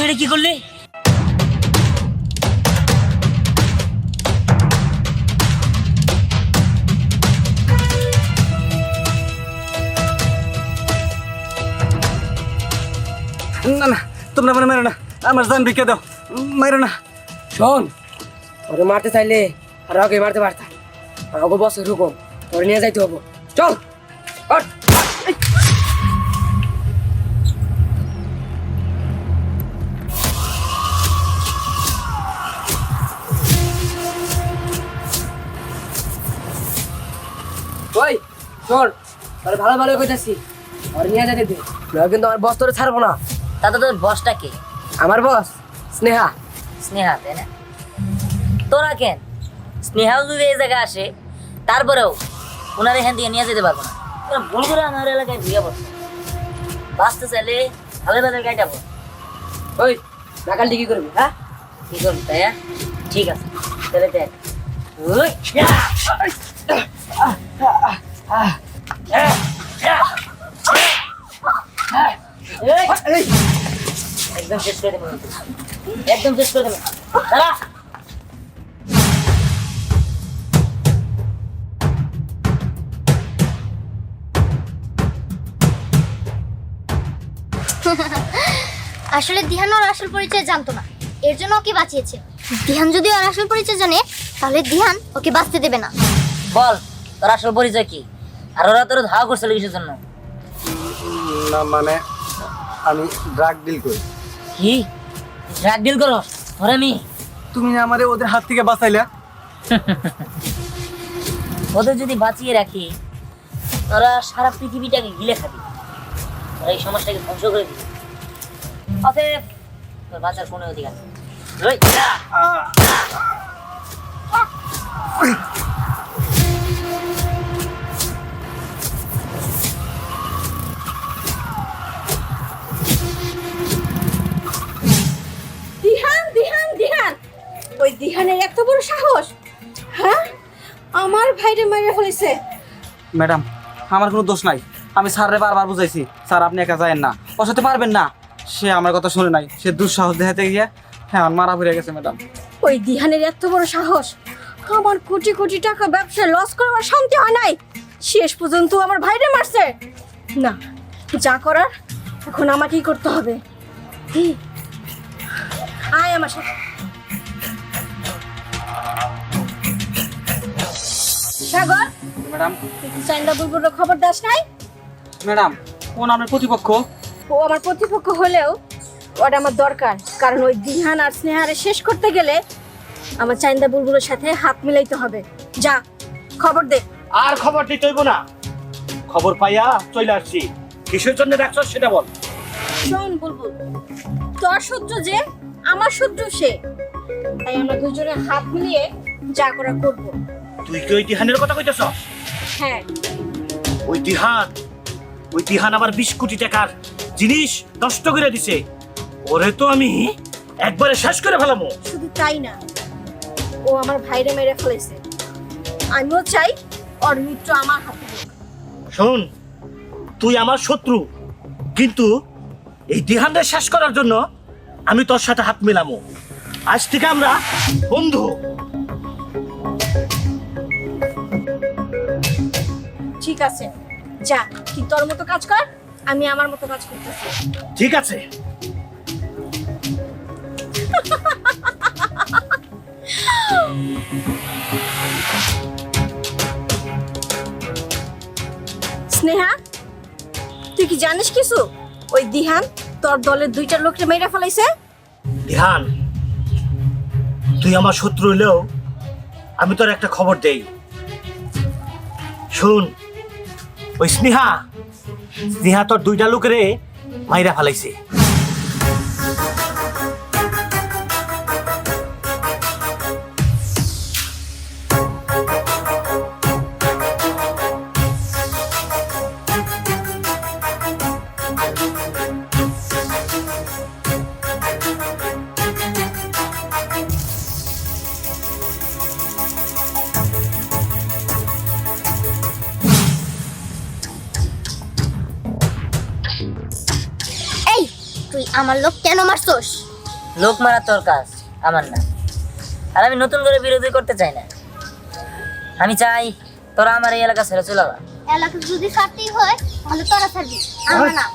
তুই এটা কি করলি? না না, তোমরা মানে মেরো না, আমার জান ভিক্ষা দাও, মেরো না। শোন, ওরে মারতে চাইলে আর ওকে মারতে পারতাম। আর ওকে বসে রুকম, ওরে নিয়ে যাইতে হবো। চল ওঠ। ওই শোন, ওরে ভালো ভালো কইতাছি, ওরে নিয়ে যাইতে দে, নয় কিন্তু আমার বস তোরে ছাড়বো না। তাতে তোর বসটা কে? আমার বস স্নেহা। স্নেহা, তাই না? তোরা কেন? স্নেহাও যদি এই জায়গায় আসে, তারপরেও ওনার এখান থেকে নিয়ে যেতে পারবো না। তোরা ভুল করে আমার এলাকায় ঘুরে পড়ছে। বাঁচতে চাইলে ভালো ভালো গাড়িটা পড়। ওই নাকালটি কি করবি? হ্যাঁ, কি করবি তাই? ঠিক আছে, তাহলে দেখ। ওই, এই, একদম শেষ করে দেবো, একদম শেষ করে দেবো। দাঁড়া। আসলে দিহান ওর আসল পরিচয় জানতো না, এর জন্য ওকে বাঁচিয়েছে। দিহান যদি ওর আসল পরিচয় জানে, তাহলে দিহান ওকে বাঁচতে দেবে না। বল, তোর আসল পরিচয় কি? আর ওরা তোর ধাওয়া করছিল কিসের জন্য? না মানে আমি ড্রাগ ডিল করি। কি ড্রাগ ডিল করো? ধরে নি? তুমি আমারে ওদের হাত থেকে বাঁচাইলা। ওদের যদি বাঁচিয়ে রাখি, তোরা সারা পৃথিবীটাকে গিলে খাবি, তোরা এই সমাজটাকে ধ্বংস করে দিবি। অতএব তোর বাঁচার কোনো অধিকার নেই। ওই, যা। দিহান দিহান দিহান, ওই দিহানের এত বড় সাহস! হ্যাঁ, আমার ভাইরে মারিয়া ফেলেছে। ম্যাডাম, আমার কোনো দোষ নাই, আমি স্যাররে বারবার বুঝাইছি, স্যার আপনি একা যায়েন না, ওর সাথে পারবেন না। সে আমার কথা শুনে নাই, সে দুঃসাহস দেখাতে গিয়ে হ্যাঁ আমার মারা পড়ে গেছে ম্যাডাম। ওই দিহানের এত বড় সাহস! আমার কোটি কোটি টাকা ব্যবসায় লস করার শান্তি হয় নাই, শেষ পর্যন্ত আমার ভাইরে মারছে। না, যা করার এখন আমাকেই করতে হবে। আয় আমার সাথে। সাগর, ম্যাডাম, তুই কি চাইন্দা বুলবুলের খবর দাস নাই? ম্যাডাম, কোন আমার প্রতিপক্ষ? ও আমার প্রতিপক্ষ হলেও ওটা আমার দরকার, কারণ ওই দিহান আর স্নেহারে শেষ করতে গেলে আমার চাইন্দা বুলবুলের সাথে হাত মিলাইতে হবে। যা, খবর দে। আর খবর দিতে হইব না, খবর পাইয়া চলে আসছি। কিসের জন্য ডাকছ সেটা বল। শোন বুলবুল, তোর শত্রু যে আমার শত্রু সে, তাই আমরা দুজনে হাত মিলিয়ে যা করা করব। তুই কি ওই দিহানের কথা কইতেছ? হ্যাঁ, ওই দিহান আমার 20 কোটি টাকার জিনিস নষ্ট করে দিছে। ওরে তো আমি একবারে শেষ করে ফেলামো। শুধু তাই না, ও আমার ভাইরে মেরে ফেলেছে। আমিও চাই ওর মৃত্যু আমার হাতে হোক। শোন, তুই আমার শত্রু, কিন্তু এই দিহানরে শেষ করার জন্য আমি তোর সাথে হাত মিলামো। আজ থেকে আমরা বন্ধু। ঠিক আছে, যা, তুই তোর মতো কাজ কর, আমি আমার মতো কাজ করতেছি। ঠিক আছে। স্নেহা, তুই কি জানিস কিছু? ওই দিহান তোর দলের 2টা লোককে মেরে ফেলাইছে। দিহান, তুই আমার শত্রু হলেও আমি তোর একটা খবর দেই। শুন, ওই স্নেহা তোর 2টা লোকেরে মাইরা ফেলাইছে। এই, তুই আমার লোক কেন মারছস? লোক মারা তোর কাজ, আমার না। আর আমি নতুন করে বিরোধী করতে চাই না। আমি চাই তোরা আমার এই এলাকা ছেড়ে চলে যা। এলাকা যদি ছাড়তেই হয় তাহলে তোরা ছাড়বি, আমরা না,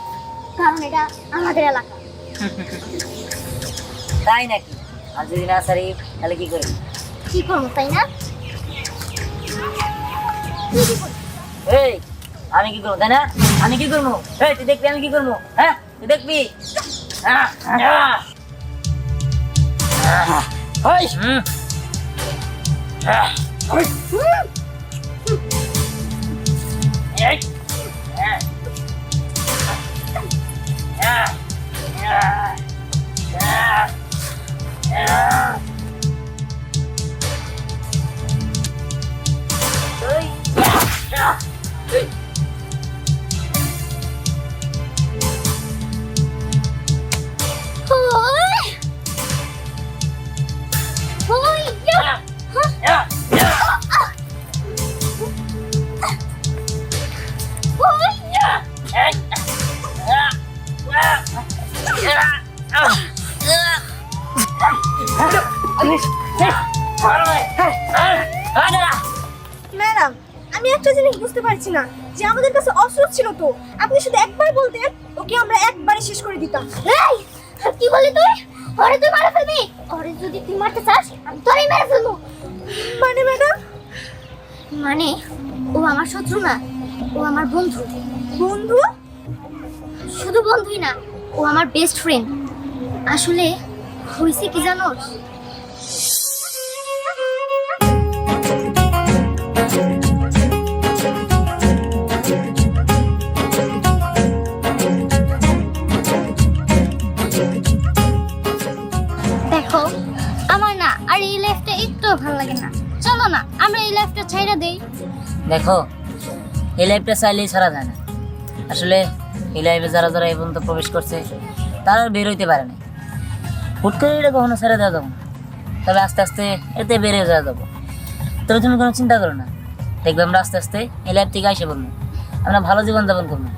কারণ এটা আমাদের এলাকা। তাই নাকি? আর যদি না ছাড়ি তাহলে কি করি? কি করবো তাই না? এই আমি কি করবো তাই না? আমি কি করবো? এই তুই দেখবি আমি কি করবো? হ্যাঁ তুই দেখবি? হুম। ম্যাডাম, আমি একটা জিনিস বুঝতে পারছি না যে আমাদের কাছে অস্ত্র ছিল তো, আপনি শুধু একবার বলতেন ওকে আমরা একবারে শেষ করে দিতাম। এই কি বলি তুই? ওরে তুই মারা ফেলবি? ওরে যদি তুই মারতে চাস আমি তোরই মেরে ফেলবো। মানে ম্যাডাম? মানে ও আমার শত্রু না, ও আমার বন্ধু। বন্ধু? শুধু বন্ধুই না, ও আমার বেস্ট ফ্রেন্ড। আসলে হয়েছে কি জানোস? দেখো আমার না আর এই লাইফটা একটু ভালো লাগে না। চলো না আমরা এই লাইফটা ছাইড়া দেই। দেখো এই লাইফটা চাইলেই ছাড়া যায় না। আসলে এই লাইফে যারা যারা এই পর্যন্ত প্রবেশ করছে তারা আর বের হইতে পারে না। হুট করে এটা কখনো ছেড়ে দেওয়া যাবো না, তবে আস্তে আস্তে এতে বেড়ে যাওয়া যাবো। তবে তুমি কোনো চিন্তা করো না, দেখবে আমরা আস্তে আস্তে এই লাইফ থেকে এসে বলবো, আমরা ভালো জীবনযাপন করবো।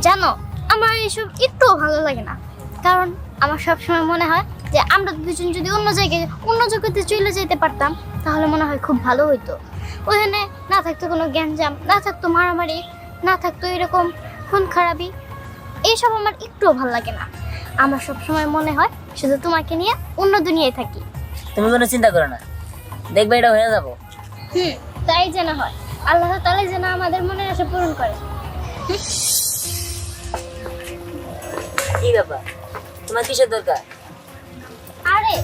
জানো আমার এসব একটু ভালো লাগে না, কারণ আমার সবসময় মনে হয় যে আমরা দুজন যদি অন্য জায়গায় অন্য জগতে চলে যেতে পারতাম তাহলে মনে হয় খুব ভালো হইতো। ওখানে না থাকতো কোনো গ্যাঞ্জাম, না থাকতো মারামারি, না থাকতো এরকম খুন খারাপি। এইসব আমার একটুও ভালো লাগে না। আমার সবসময় মনে হয় শুধু তোমাকে নিয়ে অন্য দুনিয়ায় থাকি। তুমি কোনো চিন্তা করো না, দেখবে এটা হয়ে যাবো। তাই যেন হয়, আল্লাহ তাআলা যেন আমাদের মনের আশা পূরণ করে। কি ব্যাপার, তোমার কিসের দরকার? আরে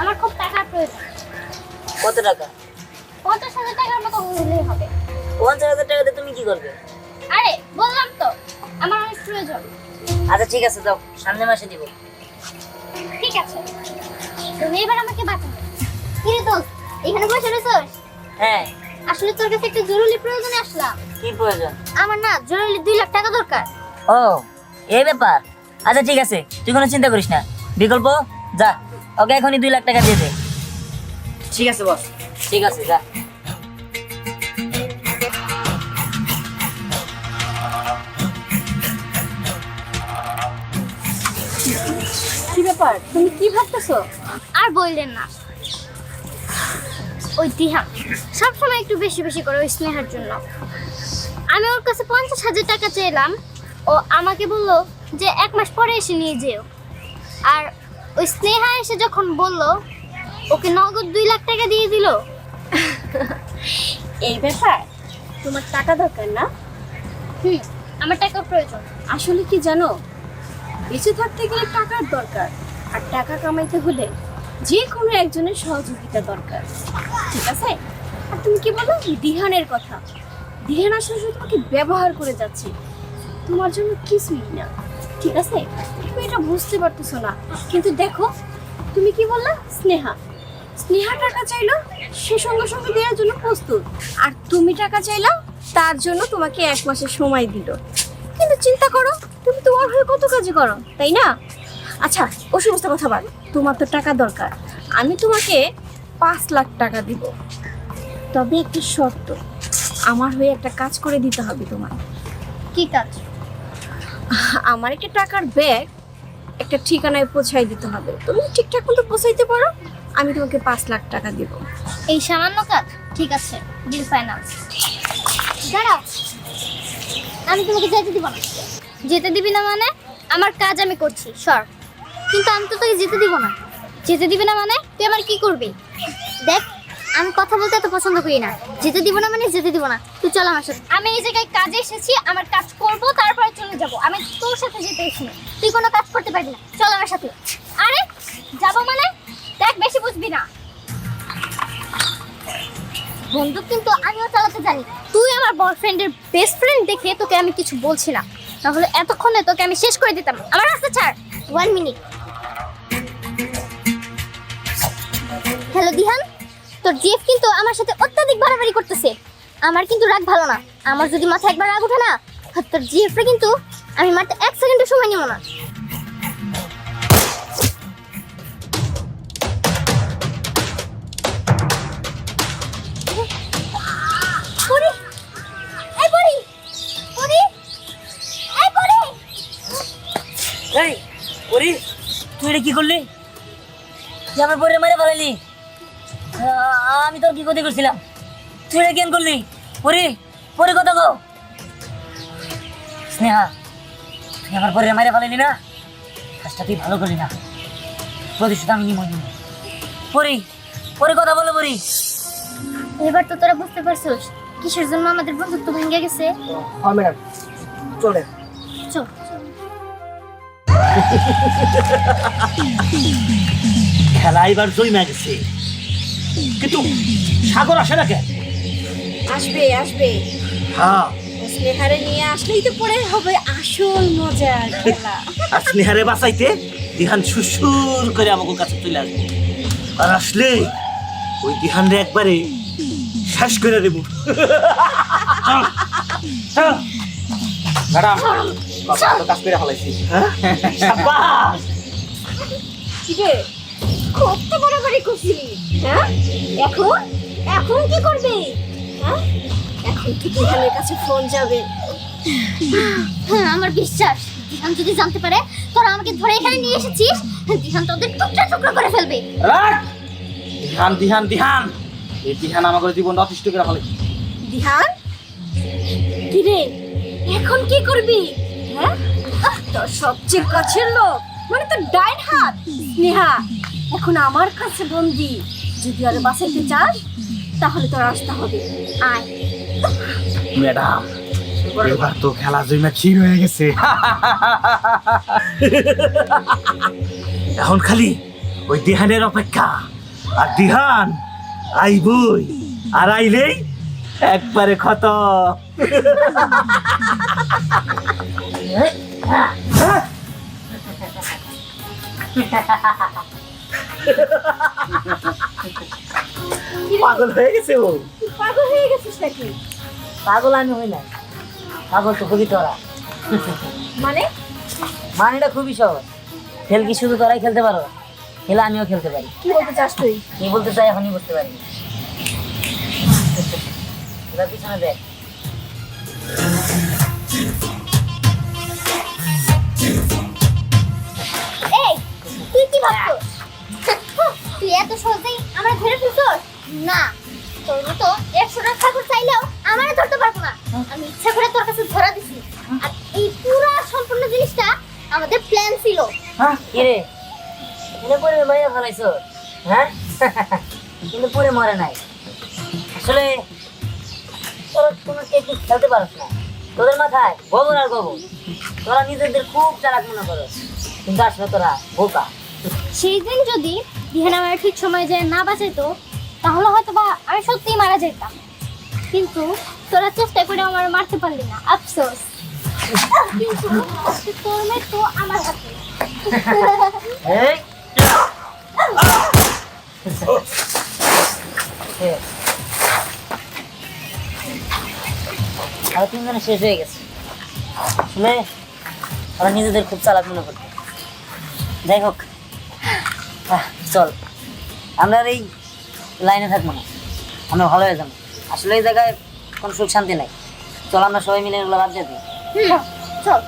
আমার খুব টাকার প্রয়োজন। কত টাকা? 50,000 টাকার মতো হলেই হবে। 50,000 টাকাতে তুমি কি করবে? আরে বললাম তো আমার অনেক প্রয়োজন। আচ্ছা ঠিক আছে, যাও সামনের মাসে দিব। ঠিক আছে, তুমি এবার আমাকে বাঁচাবে। কি রে দোস্ত, এখানে বসে রয়েছিস? হ্যাঁ। আসলে তোর কাছে একটা জরুরি প্রয়োজনে আসলাম। কি প্রয়োজন? আমার না জরুরি 2 লাখ টাকা দরকার। ও এই ব্যাপার। আচ্ছা ঠিক আছে, তুই কোনো চিন্তা করিস না, বিকল্প যা ওকে এখনই 2 লাখ টাকা দিয়ে দে। ঠিক আছে বস। ঠিক আছে যা। কি ব্যাপার, তুমি কি ভাবতেছো? আর বললেন না, ওই দিহান সবসময় একটু বেশি বেশি করে ওই স্নেহার জন্য। আমি ওর কাছে 50,000 টাকা চাইলাম, ও আমাকে বললো যে 1 মাস পরে এসে নিয়ে যেও। আর ওই স্নেহা এসে যখন বললো ওকে নগদ 2 লাখ টাকা দিয়ে দিল। এই ব্যাপার, তোমার টাকা দরকার না? আমার টাকার প্রয়োজন। আসলে কি জানো, বেঁচে থাকতে গেলে টাকার দরকার, আর টাকা কামাইতে হলে যে কোনো একজনের সহযোগিতা দরকার, ঠিক আছে? আর তুমি কি বলো দিহানের কথা? দিহান আসলে শুধু তোমাকে ব্যবহার করে যাচ্ছে, তোমার জন্য কিছুই না, ঠিক আছে? তুমি এটা বুঝতে পারতেছো না, কিন্তু দেখো তুমি কি বললা, স্নেহা স্নেহা টাকা চাইলো, সে সঙ্গে সঙ্গে দেওয়ার জন্য প্রস্তুত। আর তুমি টাকা চাইলা, তার জন্য তোমাকে 1 মাসের সময় দিল। কিন্তু চিন্তা করো, তুমি তোমার হয়ে কত কাজ করো, তাই না? আচ্ছা ও সমস্ত কথা বাদ, তোমার তো টাকা দরকার। আমি তোমাকে 5 লাখ টাকা দিব, তবে একটা শর্ত, আমার হয়ে একটা কাজ করে দিতে হবে তোমার। কি কাজ? আমার একটা টাকার ব্যাগ একটা ঠিকানায় পৌঁছাই দিতে হবে। তুমি ঠিকঠাক মতো পৌঁছাইতে পারো, আমি তোমাকে 5 লাখ টাকা দিব। এই সামান্য কাজ? ঠিক আছে, ডিল ফাইনাল। দাঁড়াও, আমি তোমাকে যেতে দিব না। যেতে দিবি না মানে? আমার কাজ আমি করছি, সর। কিন্তু আমি তো তোকে যেতে দিব না। যেতে দিবি না মানে তুই আমার কি করবি? দেখ, আমি কথা বলতে এত পছন্দ করি না। যেতে দিব না মানে যেতে দিব না। তুই চল আমার সাথে। আমি এই জায়গায় কাজে এসেছি, আমার কাজ করব, তারপরে চলে যাব। আমি তোর সাথে যেতে এসেছি, তুই কোনো কাজ করতে পারবি না। চল আমার সাথে। আরে যাব মানে? দেখ, বেশি বুঝবি না। বন্দুক কিন্তু আমিও চালাতে জানি। তুই আমার বয়ফ্রেন্ডের বেস্ট ফ্রেন্ড দেখে তোকে আমি কিছু বলছি না, তাহলে এতক্ষণে তোকে আমি শেষ করে দিতাম। আমার রাস্তা ছাড়। 1 মিনিট। হ্যালো দিহান, তোর জিএফ কিন্তু আমার সাথে অত্যাধিক বাড়াবাড়ি করতেছে। আমার কিন্তু রাগ ভালো না। আমার যদি মাথায় একবার রাগ ওঠে না, তোর জিএফরে কিন্তু আমি মাত্র 1 সেকেন্ডও সময় নিব না। পরি, এই পরি, পরি, এই পরি। এই ওরে, তুই এটা কি করলি? তুই আমার পরে মেরে ফেলাইলি। আমি তোর কি ক্ষতি করছিলাম? তুই এটা কেন করলি? পরে পরে কথা কও। স্নেহা, তুই আমার পরে মেরে ফেলাইলি না? কাজটা তুই ভালো করলি না। প্রতিশোধ আমি নিব। পরে পরে কথা বলে পরি। এবার তো তোরা বুঝতে পারছিস কিসের জন্য আমাদের বন্ধুত্ব ভেঙে গেছে। হ্যাঁ ম্যাডাম, চলে। চল। খেলা এবার জমে গেছে, কিন্তু সাগর আসে না কেন? আসবে আসবে, হ্যাঁ, স্নেহারে নিয়ে আসলেই তো পরে হবে আসল মজার খেলা। আর স্নেহারে বাঁচাইতে দিহান সুসুর করে আমাকে কাছে চলে আসবে। আর আসলে ওই দিহানরে একবারে শেষ করে দেব। ম্যাডাম, ভালো কাজ করে ফেলাইছি। শাবাশ! কিরে, খুব তো বাড়াবাড়ি করছিলি, হ্যাঁ? এখন এখন কি করবি? হ্যাঁ, এখন তো দিহানের কাছে ফোন যাবে। হ্যাঁ, আমার বিশ্বাস দিহান যদি জানতে পারে তোরা আমাকে ধরে এখানে নিয়ে এসেছিস, দিহান তোদের টুকরা টুকরা করে ফেলবে। রাখ! দিহান দিহান দিহান, এই দিহান আমাকে জীবনটা অতিষ্ঠ করে ফেলাইছি। দিহান, কিরে, এখন কি করবি? হ্যাঁ, তোর সবচেয়ে কাছের লোক, মানে তোর ডাইন হাত স্নেহা এখন আমার কাছে বন্দি। যদি আর বাঁচাইতে চাস তাহলে তোর আসতে হবে। আয়। ম্যাডাম, এবার তো খেলা জমে ক্ষীর হয়ে গেছে। এখন খালি ওই দিহানের অপেক্ষা। আর দিহান আইবই, আর আইলেই একবারে খতম। পাগল হয়ে গেছে ও। পাগল হয়ে গেছিস নাকি? পাগল আমি হই না, পাগল তো খুবই তোরা। মানে মানেটা খুবই সহজ। খেল কি শুধু তোরাই খেলতে পারো? খেলা আমিও খেলতে পারি। কি বলতে চাস তুই? কি বলতে চাই এখনই বুঝতে পারিনি। এবার পিছনে দেখ। এই, তুই কি ভাবছিস? তুই এত সহজেই আমার ধরে ফেলছিস? না, তোর মতো 100টা ঠাকুর চাইলেও আমার ধরতে পারবো না। আমি ইচ্ছা করে তোর কাছে ধরা দিছি। আর এই পুরো সম্পূর্ণ জিনিসটা আমাদের প্ল্যান ছিল। কিরে, এনে পরে মাইয়া ফেলাইছো? হ্যাঁ, কিন্তু পরে মরে নাই। আসলে তোরা কোনো টেকনিক খেলতে পারস না। তোদের মাথায় গোবর আর গোবর। তোরা নিজেদের খুব চালাক মনে করো, কিন্তু আসলে তোরা বোকা। সেই দিন যদি দিহান আমার ঠিক সময় যায় না বাঁচাইতো, তাহলে হয়তো বা আমি সত্যিই মারা যেতাম। কিন্তু তোরা চেষ্টা করে আমার মারতে পারলি না, আফসোস। কিন্তু আজকে তোর মৃত্যু আমার হাতে। এই আর তিনজনে শেষ হয়ে গেছে। আসলে ওরা নিজেদের খুব চালাক মনে করতো। যাই হোক, চল আমরা আর এই লাইনে থাকবো না, আমরা ভালো হয়ে যাবো। আসলে এই জায়গায় কোনো সুখ শান্তি নাই। চল আমরা সবাই মিলে এগুলো বাদ দিয়ে দিই। চল।